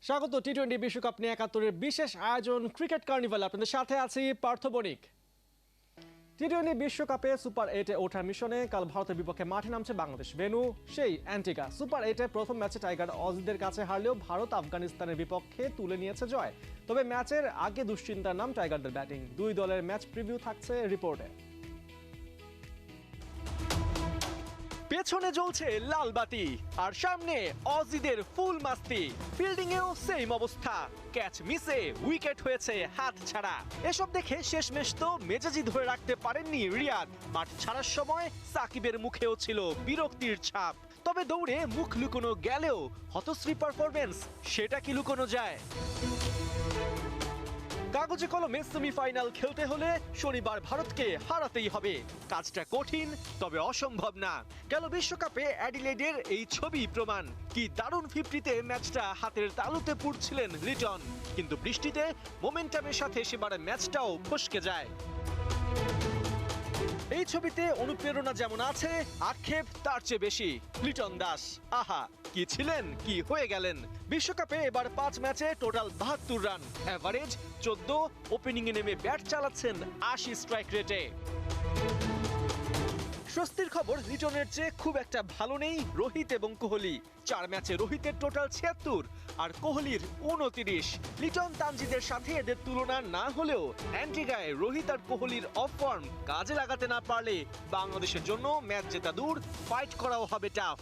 স্বাগত টি-20 বিশ্বকাপ নিয়ে ৭১-এর বিশেষ আয়োজন ক্রিকেট কার্নিভাল। আপনাদের সাথে আছি পার্থ বণিক। টি-20 বিশ্বকাপে সুপার 8-এ ওঠার মিশনে কাল ভারতের বিপক্ষে মাঠে নামছে বাংলাদেশ। ভেন্যু সেই অ্যান্টিগা। সুপার 8-এ প্রথম ম্যাচে টাইগার অজিদের কাছে হারলেও ভারত আফগানিস্তানের বিপক্ষে তুলে নিয়েছে জয়। তবে ম্যাচের আগে দুশ্চিন্তার নাম টাইগারদের ব্যাটিং। দুই দলের ম্যাচ প্রিভিউ থাকছে রিপোর্টে। পেছনে জ্বলছে লাল বাতি আর সামনে অজিদের ফুল মাস্তি। ফিল্ডিং এও সেম অবস্থা, ক্যাচ মিসে উইকেট হয়েছে হাত ছাড়া। এসব দেখে শেষমেশ তো মেজাজি ধরে রাখতে পারেননি রিয়াদ। মাঠ ছাড়ার সময় সাকিবের মুখেও ছিল বিরক্তির ছাপ। তবে দৌড়ে মুখ লুকোনো গেলেও হতশ্রী পারফরমেন্স, সেটা কি লুকোনো যায়? কাগজে কলমে সেমিফাইনাল খেলতে হলে শনিবার ভারতকে হারাতেই হবে। কাজটা কঠিন, তবে অসম্ভব না। গেল বিশ্বকাপে অ্যাডিলেডের এই ছবি প্রমাণ। কি দারুণ 50-তে ম্যাচটা হাতের তালুতে পুড়ছিলেন লিটন, কিন্তু বৃষ্টিতে মোমেন্টামের সাথে সেবার ম্যাচটাও ফসকে যায়। এই ছবিতে অনুপ্রেরণা যেমন আছে, আক্ষেপ তার চেয়ে বেশি। লিটন দাস, আহা কি ছিলেন, কি হয়ে গেলেন। বিশ্বকাপে এবার 5 ম্যাচে টোটাল 72 রান, এভারেজ 14। ওপেনিংয়ে নেমে ব্যাট চালাচ্ছেন 80 স্ট্রাইক রেটে। স্বস্তির খবর, লিটনের চেয়ে খুব একটা ভালো নেই রোহিত এবং কোহলি। 4 ম্যাচে রোহিতের টোটাল 76 আর কোহলির 29। লিটন তানজিদের সাথে এদের তুলনা না হলেও অ্যান্টিগায় রোহিত আর কোহলির অফ ফর্ম কাজে লাগাতে না পারলে বাংলাদেশের জন্য ম্যাচ জেতা দূর, ফাইট করাও হবে টাফ।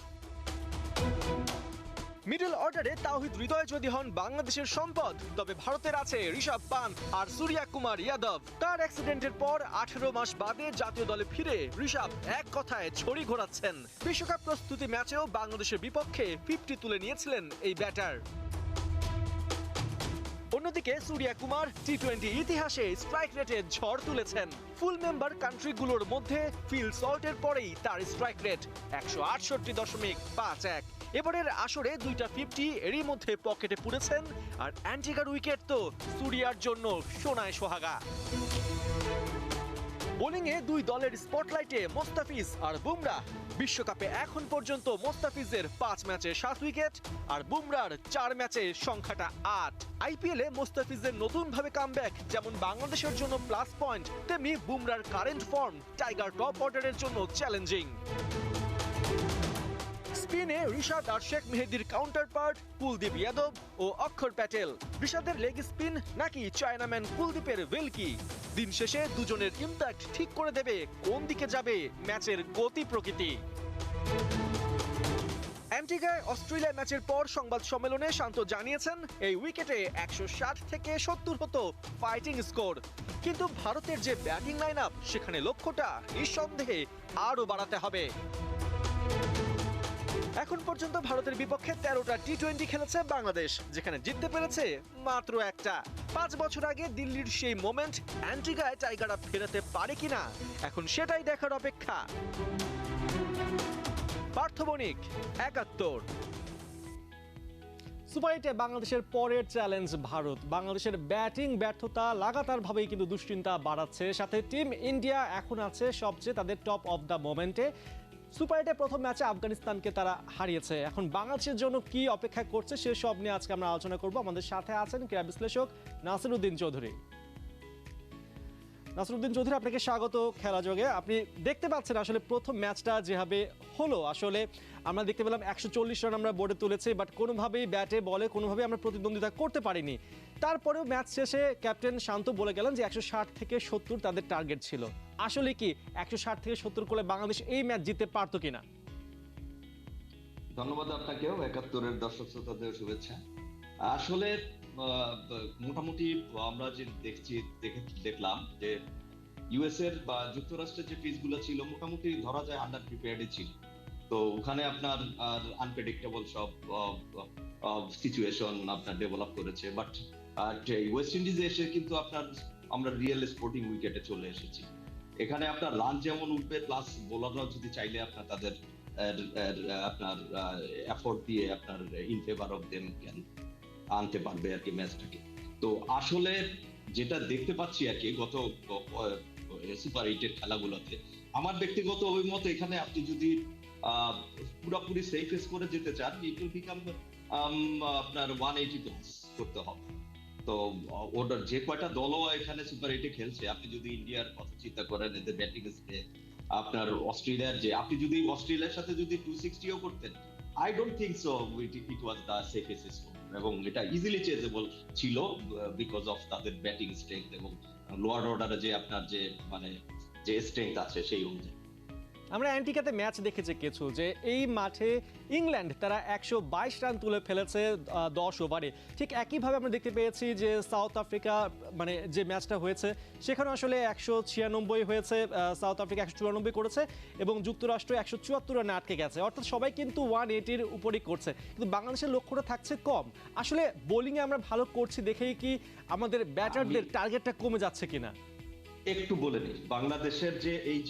মিডল অর্ডারে তাওহিদ হৃদয় যদি হন বাংলাদেশের সম্পদ, তবে ভারতের আছে ঋষভ পান্থ আর সূর্যা কুমার যাদব। কার অ্যাক্সিডেন্টের পর 18 মাস বাদে জাতীয় দলে ফিরে ঋষভ এক কথায় ছড়ি ঘোরাচ্ছেন। বিশ্বকাপ প্রস্তুতি ম্যাচেও বাংলাদেশের বিপক্ষে 50 তুলে নিয়েছিলেন এই ব্যাটার। অন্যদিকে সূর্যা কুমার টি-20 ইতিহাসে স্ট্রাইক রেটে ঝড় তুলেছেন। ফুল মেম্বার কান্ট্রিগুলোর মধ্যে ফিল সল্টের পরেই তার স্ট্রাইক রেট 168.51। এবারের আসরে 2টা 50 এরই মধ্যে পকেটে পুড়েছেন। আর অ্যান্টিগার উইকেট তো সূর্যার জন্য সোনায় সোহাগা। বোলিংয়ে দুই দলের স্পটলাইটে মোস্তাফিজ আর বুমরাহ। বিশ্বকাপে এখন পর্যন্ত মোস্তাফিজের 5 ম্যাচে 7 উইকেট আর বুমরাহর 4 ম্যাচে সংখ্যাটা 8। আইপিএলে মোস্তাফিজের নতুনভাবে কামব্যাক যেমন বাংলাদেশের জন্য প্লাস পয়েন্ট, তেমনি বুমরাহর কারেন্ট ফর্ম টাইগার টপ অর্ডারের জন্য চ্যালেঞ্জিং। স্পিনে রিশাদ আর শেখ মেহেদীর কাউন্টার পার্ট কুলদীপ যাদব ও অক্ষর প্যাটেল। রিশাদের লেগ স্পিন নাকি চায়নাম্যান কুলদীপের ভেলকি, দিন শেষে দুজনের ইম্প্যাক্ট ঠিক করে দেবে কোন দিকে যাবে ম্যাচের গতি প্রকৃতি। অ্যান্টিগায় অস্ট্রেলিয়া ম্যাচের পর সংবাদ সম্মেলনে শান্ত জানিয়েছেন এই উইকেটে 160 থেকে 70 হতো ফাইটিং স্কোর, কিন্তু ভারতের যে ব্যাটিং লাইন আপ সেখানে লক্ষ্যটা নিঃসন্দেহে আরও বাড়াতে হবে। এখন পর্যন্ত ভারতের বিপক্ষে 13টা টি-20 খেলেছে বাংলাদেশ, যেখানে জিততে পেরেছে মাত্র একটা। 5 বছর আগে দিল্লির সেই মোমেন্ট অ্যান্টিগায় টাইগাররা ফেরাতে পারে কিনা, এখন সেটাই দেখার অপেক্ষা। পার্থ বণিক, ৭১। সুপার 8-এ বাংলাদেশের পরের চ্যালেঞ্জ ভারত। বাংলাদেশের ব্যাটিং ব্যর্থতা লাগাতারভাবেই কিন্তু দুশ্চিন্তা বাড়াচ্ছে। সাথে টিম ইন্ডিয়া এখন আছে সবচেয়ে তাদের টপ অফ দ্য মোমেন্টে। সুপার 8-এ প্রথম ম্যাচে আফগানিস্তানকে তারা হারিয়েছে। এখন বাংলাদেশের জন্য কি অপেক্ষা করছে সেসব নিয়ে আজকে আমরা আলোচনা করব। আমাদের সাথে আছেন ক্রীড়া বিশ্লেষক নাসিরউদ্দিন চৌধুরী। নাসিরউদ্দিন চৌধুরী, আপনাকে স্বাগত খেলা যোগে। আপনি দেখতে পাচ্ছেন আসলে প্রথম ম্যাচটা যেভাবে হলো, আসলে আমরা দেখতে পেলাম 140 রান আমরা বোর্ডে তুলেছি, বাট কোনোভাবেই ব্যাটে বলে কোনোভাবেই আমরা প্রতিদ্বন্দ্বিতা করতে পারিনি। তারপরেও ম্যাচ শেষে ক্যাপ্টেন শান্ত বলে গেলেন যে 160 থেকে 70 তাদের টার্গেট ছিল। আসলে কি 160 থেকে 70 করলে বাংলাদেশ এই ম্যাচ জিততে পারতো কিনা? ধন্যবাদ আপনাকেও, ৭১-এর দর্শক শ্রোতাদের শুভেচ্ছা। আসলে মোটামুটি আমরা যে দেখলাম যে ইউএস এর বা যুক্তরাষ্ট্রের যে পিচগুলো ছিল মোটামুটি ধরা যায় আন্ডার প্রিপেয়ার্ডই ছিল। তো ওখানে আপনার আনপ্রেডিক্টেবল সব সিচুয়েশন আপনার ডেভেলপ করেছে। বাট ওয়েস্ট ইন্ডিজে এসে কিন্তু আমরা রিয়েল স্পোর্টিং উইকেটে চলে এসেছি। এখানে আপনার রান যেমন উঠবে, প্লাস বোলাররাও যদি চাইলে আপনার তাদের আপনার এফোর্ট দিয়ে আপনার in favour of them can আনতে পারবে আর কি ম্যাচটাকে। তো আসলে যেটা দেখতে পাচ্ছি আর কি গত সুপার 8-এর খেলাগুলোতে, আমার ব্যক্তিগত অভিমত, এখানে আপনি যদি পুরোপুরি সেফ করে যেতে চান, ইট উইল বিকাম আপনার 180 প্লাস করতে হবে। তো ওটার যে কয়টা দলও এখানে সুপার এইটে খেলছে, আপনি যদি ইন্ডিয়ার কথা চিন্তা করেন, এদের ব্যাটিং আপনার অস্ট্রেলিয়ার যে, আপনি যদি অস্ট্রেলিয়ার সাথে যদি 260ও করতেন, I don't think so it was the safest score, এবং এটা ইজিলি চেজেবল ছিল বিকজ অফ তাদের ব্যাটিং স্ট্রেংথ এবং লোয়ার অর্ডারে যে আপনার যে মানে যে স্ট্রেংথ আছে সেই অনুযায়ী। আমরা অ্যান্টিকাতে ম্যাচ দেখেছি কিছু, যে এই মাঠে ইংল্যান্ড তারা 122 রান তুলে ফেলেছে 10 ওভারে। ঠিক একইভাবে আমরা দেখতে পেয়েছি যে সাউথ আফ্রিকা, মানে যে ম্যাচটা হয়েছে সেখানে আসলে 196 হয়েছে, সাউথ আফ্রিকা 194 করেছে এবং যুক্তরাষ্ট্র 174 রানে আটকে গেছে। অর্থাৎ সবাই কিন্তু 180-র উপরই করছে, কিন্তু বাংলাদেশের লক্ষ্যটা থাকছে কম। আসলে বোলিংয়ে আমরা ভালো করছি দেখেই কি আমাদের ব্যাটারদের টার্গেটটা কমে যাচ্ছে কিনা? একটু বলে নিই, বাংলাদেশের যে এই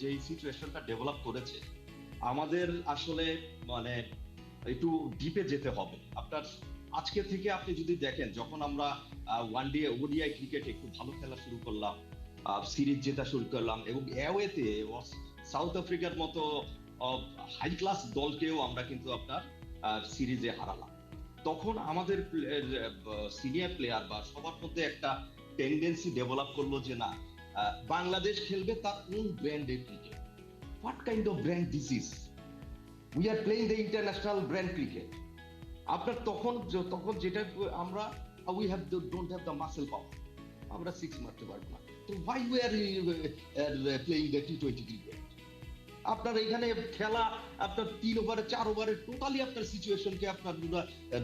যে সিচুয়েশনটা ডেভেলপ করেছে, আমাদের আসলে মানে একটু ডিপে যেতে হবে। আপনার আজকে থেকে আপনি যদি দেখেন, যখন আমরা ওয়ান ডে ওডিআই ক্রিকেট একটু ভালো খেলা শুরু করলাম, সিরিজ জেতা শুরু করলাম, এবং অ্যাওয়েতে সাউথ আফ্রিকার মতো হাই ক্লাস দলকেও আমরা কিন্তু আপনার সিরিজে হারালাম, তখন আমাদের সিনিয়র প্লেয়ার বা সবার মধ্যে একটা টেন্ডেন্সি ডেভেলপ করলো যে না, বাংলাদেশ খেলবে তার ওন ব্র্যান্ডের cricket. What kind of brand this is? We are playing the international brand cricket. আপনার তখন যেটা আমরা we have don't have the muscle power, আমরা সিক্স মারতে পারবো না। তো why we are playing the T20 cricket? আপনার এখানে খেলা আপনার 3 ওভারে 4 ওভারে টোটালি আপনার সিচুয়েশনকে আপনার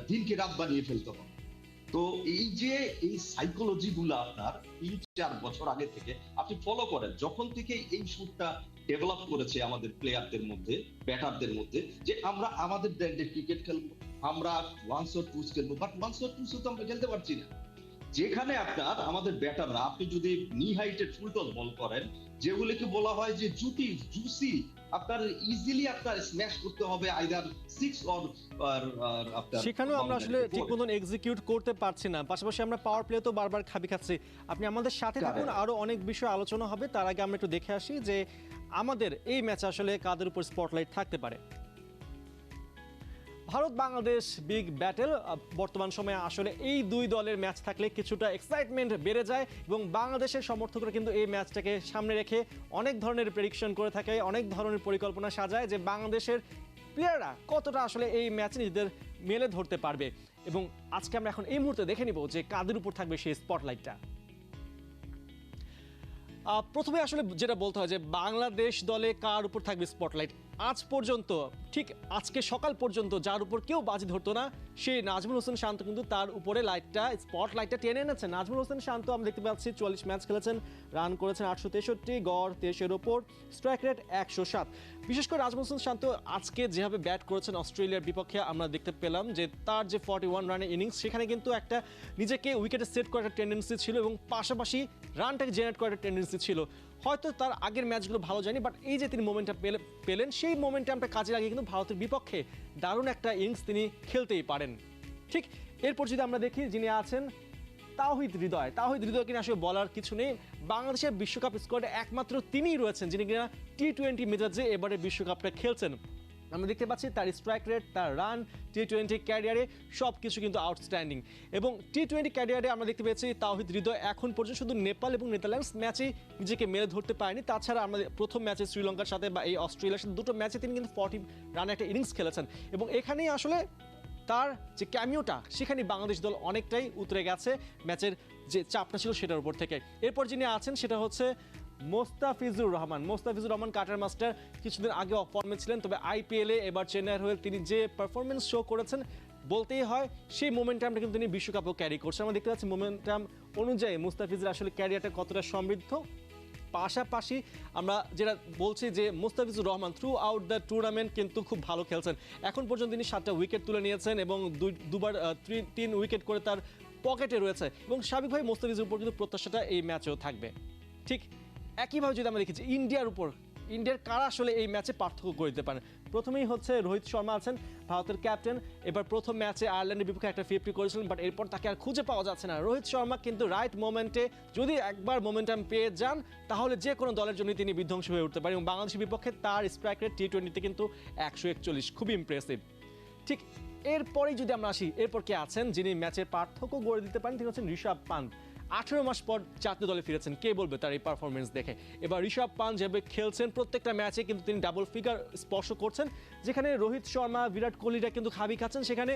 দিনকে রাত বানিয়ে ফেলতে হবে। তো এই যে এই সাইকোলজি গুলো আপনার 3-4 বছর আগে থেকে আপনি ফলো করেন, যখন থেকে এই শুটটা ডেভেলপ করেছে আমাদের প্লেয়ারদের মধ্যে, ব্যাটারদের মধ্যে, যে আমরা আমাদের ব্র্যান্ডের ক্রিকেট খেলবো, আমরা ওয়ান্স অর টুস খেলবো, বাট ওয়ান্স অর টুস তো আমরা খেলতে পারছি না। যেখানে আপনার আমাদের ব্যাটাররা, আপনি যদি নি হাইটেড ফুল টস বল করেন, যেগুলিকে বলা হয় যে জুসি, আপনার ইজিলি আপনার স্ম্যাশ করতে হবে আইদার 6 অর আপনার, সেখানেও আমরা আসলে ঠিক মতন এক্সিকিউট করতে পারছি না। পাশাপাশি আমরা পাওয়ার প্লে তো বারবার খাবি খাচ্ছি। আপনি আমাদের সাথে থাকুন, আরো অনেক বিষয় আলোচনা হবে। তার আগে আমরা একটু দেখে আসি যে আমাদের এই ম্যাচে আসলে কাদের উপর স্পটলাইট থাকতে পারে। Bharat Bangladesh big battle. বর্তমান সময়ে আসলে এই দুই দলের ম্যাচ থাকলে কিছুটা এক্সাইটমেন্ট বেড়ে যায় এবং বাংলাদেশের সমর্থকরা কিন্তু এই ম্যাচটাকে সামনে রেখে অনেক ধরনের প্রেডিকশন করে থাকে, অনেক ধরনের পরিকল্পনা সাজায় যে বাংলাদেশের প্লেয়াররা কতটা আসলে এই ম্যাচে নিজেদের মেলে ধরতে পারবে। এবং আজকে আমরা এখন এই মুহূর্তে দেখে নিব যে কাদের উপর থাকবে সেই স্পটলাইটটা। প্রথমে আসলে যেটা বলতে হয় যে বাংলাদেশ দলে কার উপর থাকবে স্পটলাইট, আজ পর্যন্ত ঠিক আজকে সকাল পর্যন্ত যার উপর কেউ বাজি ধরতো না, সেই নাজমুল হোসেন শান্ত কিন্তু তার উপরে স্পটলাইটটা টেনে এনেছে। নাজমুল হোসেন শান্ত আমরা দেখতে পাচ্ছি 44 ম্যাচ খেলেছেন, রান করেছেন 863, গড় 23-এর ওপর, স্ট্রাইক রেট 107। বিশেষ করে নাজমুল হোসেন শান্ত আজকে যেভাবে ব্যাট করেছেন অস্ট্রেলিয়ার বিপক্ষে, আমরা দেখতে পেলাম যে তার যে 41 রানের ইনিংস, সেখানে কিন্তু একটা নিজেকে উইকেটে সেট করার একটা টেন্ডেন্সি ছিল এবং পাশাপাশি রানটাকে জেনারেট করার একটা টেন্ডেন্সি ছিল। হয়তো তার আগের ম্যাচগুলো ভালো যায়নি, বাট এই যে তিনি মোমেন্টটা পেলেন, সেই মোমেন্টামটা কাজে লাগিয়ে কিন্তু ভারতের বিপক্ষে দারুণ একটা ইনিংস তিনি খেলতেই পারেন। ঠিক এরপর যদি আমরা দেখি যিনি আছেন তাওহিদ হৃদয় কিনা আসলে বলার কিছু নেই। বাংলাদেশের বিশ্বকাপ স্কোয়াডে একমাত্র তিনিই রয়েছেন যিনি কিনা টি20 মেজাজে এবারে বিশ্বকাপটা খেলছেন। আমরা দেখতে পাচ্ছি তার স্ট্রাইক রেট, তার রান, টি20 ক্যারিয়ারে সব কিছু কিন্তু আউটস্ট্যান্ডিং। এবং টি20 ক্যারিয়ারে আমরা দেখতে পেয়েছি তাওহিদ হৃদয় এখন পর্যন্ত শুধু নেপাল এবং নেদারল্যান্ডস ম্যাচে নিজেকে মেলে ধরতে পারেনি। তাছাড়া আমরা প্রথম ম্যাচে শ্রীলঙ্কার সাথে বা এই অস্ট্রেলিয়ার সাথে দুটো ম্যাচে তিনি কিন্তু 40 রানে একটা ইনিংস খেলেছেন এবং এখানেই আসলে তার যে ক্যামিওটা, সেখানে বাংলাদেশ দল অনেকটাই উতরে গেছে ম্যাচের যে চাপটা ছিল সেটার উপর থেকে। এরপর যিনি আছেন সেটা হচ্ছে মোস্তাফিজুর রহমান কাটার মাস্টার। কিছুদিন আগে অফ ফর্মে ছিলেন, তবে আইপিএলে এবার চেন্নাইয়ের হয়ে তিনি যে পারফরমেন্স শো করেছেন বলতেই হয়, সেই মোমেন্টামটা কিন্তু তিনি বিশ্বকাপেও ক্যারি করছেন। আমরা দেখতে পাচ্ছি মোমেন্টাম অনুযায়ী মুস্তাফিজের আসলে ক্যারিয়ারটা কতটা সমৃদ্ধ। পাশাপাশি আমরা যেটা বলছি যে Mustafizur Rahman through out the tournament কিন্তু খুব ভালো খেলছেন। এখন পর্যন্ত তিনি 7টা উইকেট তুলে নিয়েছেন এবং দুবার 3 উইকেট করে তার পকেটে রয়েছে এবং স্বাভাবিকভাবে মুস্তাফিজের উপর কিন্তু প্রত্যাশাটা এই ম্যাচেও থাকবে। ঠিক একইভাবে যদি আমরা দেখি যে ইন্ডিয়ার কারা আসলে এই ম্যাচে পার্থক্য করে দিতে পারেন, প্রথমেই হচ্ছে রোহিত শর্মা আছেন, ভারতের ক্যাপ্টেন। এবার প্রথম ম্যাচে আয়ারল্যান্ডের বিপক্ষে একটা 50 করেছিলেন, বাট এরপর তাকে আর খুঁজে পাওয়া যাচ্ছে না। রোহিত শর্মা কিন্তু রাইট মোমেন্টে যদি একবার মোমেন্টাম পেয়ে যান, তাহলে যে কোনো দলের জন্য তিনি বিধ্বংসী হয়ে উঠতে পারেন এবং বাংলাদেশের বিপক্ষে তার স্ট্রাইক রেট টি20তে কিন্তু 141, খুবই ইমপ্রেসিভ। ঠিক এরপরেই যদি আমরা আসি, এরপর কে আছেন যিনি ম্যাচের পার্থক্য গড়ে দিতে পারেন, তিনি হচ্ছেন ঋষভ পান্ত। 18 মাস পর জাতীয় দলে ফিরেছেন, কে বলবে তার এই পারফরমেন্স দেখে। এবার ঋষভ পান্ত যেভাবে খেলছেন প্রত্যেকটা ম্যাচে কিন্তু তিনি ডাবল ফিগার স্পর্শ করছেন, যেখানে রোহিত শর্মা বিরাট কোহলিরা কিন্তু খাবি খাচ্ছেন, সেখানে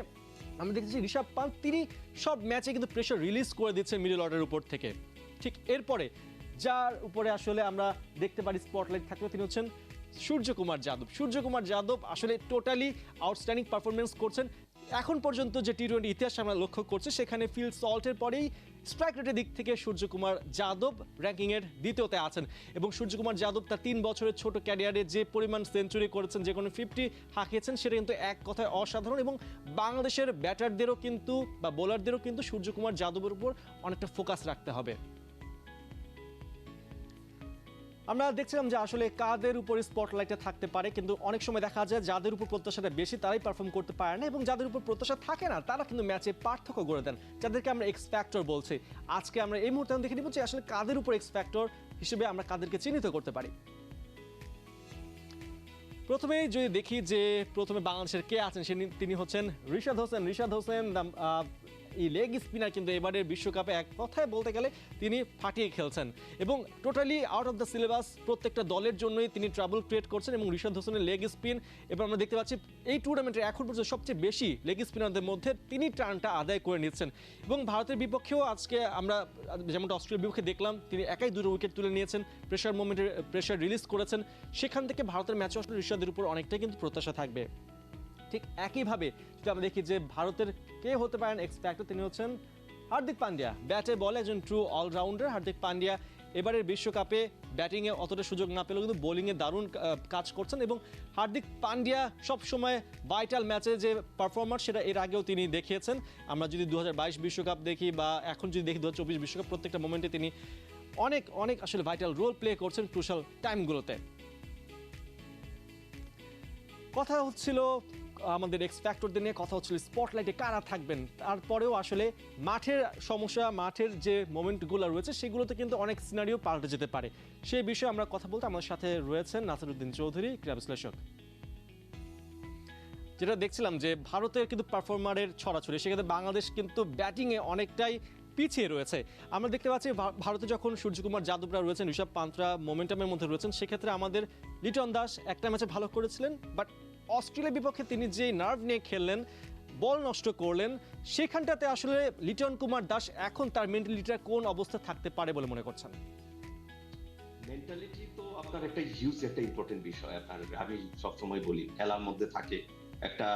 আমরা দেখেছি ঋষভ পান্ত তিনি সব ম্যাচে কিন্তু প্রেশার রিলিজ করে দিচ্ছেন মিডল অর্ডারের উপর থেকে। ঠিক এরপরে যার উপরে আসলে আমরা দেখতে পারি স্পটলাইট থাকলে তিনি হচ্ছেন সূর্যকুমার যাদব। সূর্যকুমার যাদব আসলে টোটালি আউটস্ট্যান্ডিং পারফরমেন্স করছেন। এখন পর্যন্ত যে টি-20 ইতিহাস আমরা লক্ষ্য করছি, সেখানে ফিল সল্টের পরেই স্ট্রাইক রেটের দিক থেকে সূর্যকুমার যাদব র্যাঙ্কিংয়ের দ্বিতীয়তে আছেন। এবং সূর্যকুমার যাদব তার 3 বছরের ছোট ক্যারিয়ারে যে পরিমাণ সেঞ্চুরি করেছেন, যে কোনো 50 হাঁকিয়েছেন, সেটা কিন্তু এক কথায় অসাধারণ। এবং বাংলাদেশের ব্যাটারদেরও কিন্তু বা বোলারদেরও কিন্তু সূর্যকুমার যাদবের উপর অনেকটা ফোকাস রাখতে হবে। আমরা দেখছিলাম যে আসলে কাদের উপর স্পটলাইটে থাকতে পারে, কিন্তু অনেক সময় দেখা যায় যাদের উপর প্রত্যাশাটা বেশি তারাই পারফর্ম করতে পারে না, এবং যাদের উপর প্রত্যাশা থাকে না তারা কিন্তু ম্যাচে পার্থক্য গড়ে দেন, যাদেরকে আমরা এক্স ফ্যাক্টর বলছি। আজকে আমরা এই মুহূর্তে দেখে নিব যে আসলে কাদের উপর এক্স ফ্যাক্টর হিসেবে আমরা কাদেরকে চিহ্নিত করতে পারি। প্রথমেই যদি দেখি যে প্রথমে বাংলাদেশের কে আছেন, তিনি হচ্ছেন রিশাদ হোসেন। রিশাদ হোসেন এই লেগ স্পিনার কিন্তু এবারের বিশ্বকাপে এক কথায় বলতে গেলে তিনি ফাটিয়ে খেলছেন, এবং totally out of the syllabus প্রত্যেকটা দলের জন্যই তিনি ট্রাবল ক্রিয়েট করছেন। এবং রিশাদ হোসেনের লেগ স্পিন এবার আমরা দেখতে পাচ্ছি এই টুর্নামেন্টে এখন পর্যন্ত সবচেয়ে বেশি লেগ স্পিনারদের মধ্যে তিনি টার্নটা আদায় করে নিচ্ছেন। এবং ভারতের বিপক্ষেও আজকে আমরা যেমনটা অস্ট্রেলিয়ার বিপক্ষে দেখলাম, তিনি একাই 2 উইকেট তুলে নিয়েছেন, প্রেশার মোমেন্টে প্রেশার রিলিজ করেছেন। সেখান থেকে ভারতের ম্যাচে আসলে রিশাদের উপর অনেকটাই কিন্তু প্রত্যাশা থাকবে। ঠিক একইভাবে যদি আমরা দেখি যে ভারতের কে হতে পারেন এক্স ফ্যাক্টর, তিনি হচ্ছেন হার্দিক পান্ডিয়া। ব্যাটে বলে একজন ট্রু অলরাউন্ডার হার্দিক পান্ডিয়া। এবারের বিশ্বকাপে ব্যাটিংয়ে অতটা সুযোগ না পেলেও কিন্তু বোলিংয়ে দারুণ কাজ করছেন। এবং হার্দিক পান্ডিয়া সবসময় ভাইটাল ম্যাচে যে পারফরমার, সেটা এর আগেও তিনি দেখিয়েছেন। আমরা যদি 2022 বিশ্বকাপ দেখি বা এখন যদি দেখি 2024 বিশ্বকাপ, প্রত্যেকটা মোমেন্টে তিনি অনেক অনেক আসলে ভাইটাল রোল প্লে করছেন ক্রুশাল টাইমগুলোতে। কথা হচ্ছিল আমাদের এক্স ফ্যাক্টরদের নিয়ে, কথা হচ্ছিল স্পটলাইটে কারা থাকবেন। তারপরেও আসলে মাঠের সমস্যা, মাঠের যে মোমেন্টগুলো রয়েছে সেগুলোতে কিন্তু অনেক সিনারিও পাল্টে যেতে পারে। সেই বিষয়ে আমরা কথা বলতে আমাদের সাথে রয়েছেন নাসিরউদ্দিন চৌধুরী, ক্রীড়া বিশ্লেষক। যেটা দেখছিলাম যে ভারতের কিন্তু পারফর্মারের ছড়াছড়ি, সেক্ষেত্রে বাংলাদেশ কিন্তু ব্যাটিংয়ে অনেকটাই পিছিয়ে রয়েছে। আমরা দেখতে পাচ্ছি ভারতে যখন সূর্যকুমার যাদবরা রয়েছেন, ঋষভ পান্তরা মোমেন্টামের মধ্যে রয়েছেন, সেক্ষেত্রে আমাদের লিটন দাস একটা ম্যাচে ভালো করেছিলেন, বাট অস্ট্রেলিয়ার বিপক্ষে তিনি যে নার্ভ নিয়ে খেললেন, বল নষ্ট করলেন, সেখানটাতে আসলে লিটন কুমার দাস এখন তার মেন্টালিটিটা কোন অবস্থা থাকতে পারে বলে মনে করছেন? মেন্টালিটি তো আপনার একটা হিউজ একটা ইম্পর্টেন্ট বিষয়। আপনার আমি সবসময় বলি খেলার মধ্যে থাকে একটা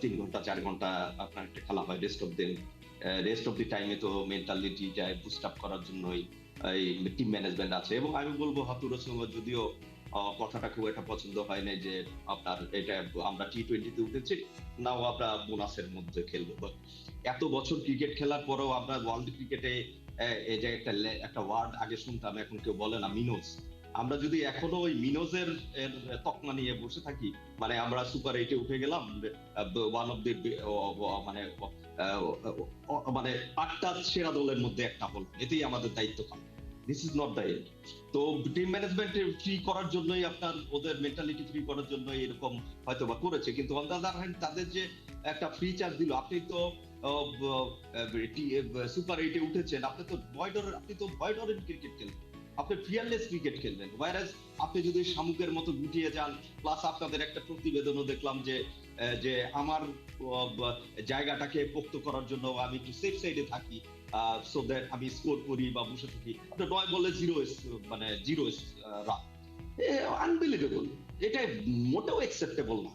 3 ঘন্টা 4 ঘন্টা আপনার একটা খেলা হয়, রেস্ট অফ দি টাইমে তো মেন্টালিটি যায় বুস্ট আপ করার জন্যই এই টিম ম্যানেজমেন্ট আছে। এবং আমি বলবো হাতুরের সঙ্গে যদিও কথাটা খুব একটা পছন্দ হয় না যে আপনার এটা আমরা টি-20 তে উঠেছি, নাও আমরা বোনাসের মধ্যে খেলবো। এত বছর ক্রিকেট খেলার পরেও আমরা ওয়ার্ল্ড ক্রিকেটে এই যে একটা ওয়ার্ড আগে শুনতাম, এখন কেউ বলে না, মিনোজ। আমরা যদি এখনো ওই মিনোজের তকমা নিয়ে বসে থাকি, মানে আমরা সুপার 8-এ উঠে গেলাম, ওয়ান অফ দি মানে মানে 8টা সেরা দলের মধ্যে একটা হল, এতেই আমাদের দায়িত্ব কাল। This is not the end. তো টিম ম্যানেজমেন্ট ফ্রি করার জন্যই আপনার ওদের মেন্টালিটি ফ্রি করার জন্য এরকম হয়তো বা করেছে, কিন্তু অন দ্য আদার হ্যান্ড তাদের যে একটা ফ্রি চার্জ দিল, আপনি তো সুপার 8-এ উঠেছেন, আপনি তো ভয়েড অরেন ক্রিকেট খেলবেন, আপনি ফিয়ারলেস ক্রিকেট খেলবেন। ওয়ারাজ আপনি যদি শামুকের মতো গুটিয়ে যান, প্লাস আপনাদের একটা প্রতিবেদনও দেখলাম যে আমার জায়গাটাকে পোক্ত করার জন্য আমি একটু সেফ সাইডে থাকি, সো দ্যাট আমি স্কোর করি বা বসে থাকি। আপনার 9 বলে 0 রান, আনবিলিভেবল। এটা মোটেও অ্যাকসেপ্টেবল না।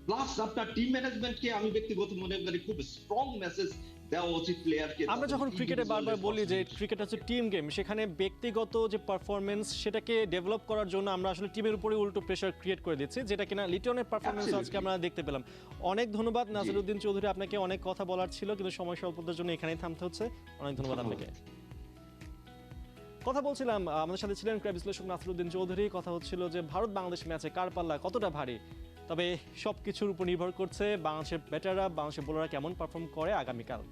প্লাস আপনার টিম ম্যানেজমেন্টকে আমি ব্যক্তিগত মনে করি খুব স্ট্রং মেসেজ দেওয়া উচিত প্লেয়ারকে। আমরা যখন ক্রিকেটে বারবার বলি যে ক্রিকেট হচ্ছে টিম গেম, সেখানে ব্যক্তিগত যে পারফরমেন্স সেটাকে ডেভেলপ করার জন্য আমরা আসলে টিমের উপরে উল্টো প্রেশার ক্রিয়েট করে দিচ্ছি, যেটা কিনা লিটনের পারফরমেন্স আজকে আমরা দেখতে পেলাম। অনেক ধন্যবাদ নাসিরউদ্দিন চৌধুরী, আপনাকে অনেক কথা বলার ছিল কিন্তু সময় স্বল্পতার জন্য এখানেই থামতে হচ্ছে। অনেক ধন্যবাদ আপনাকে। কথা বলছিলাম, আমাদের সাথে ছিলেন ক্রীড়া বিশ্লেষক নাসিরউদ্দিন চৌধুরী। কথা হচ্ছিল যে ভারত বাংলাদেশ ম্যাচে কার পাল্লা কতটা ভারী, তবে সব কিছুর উপর নির্ভর করছে বাংলাদেশের ব্যাটাররা, বাংলাদেশের বোলাররা কেমন পারফর্ম করে আগামীকাল।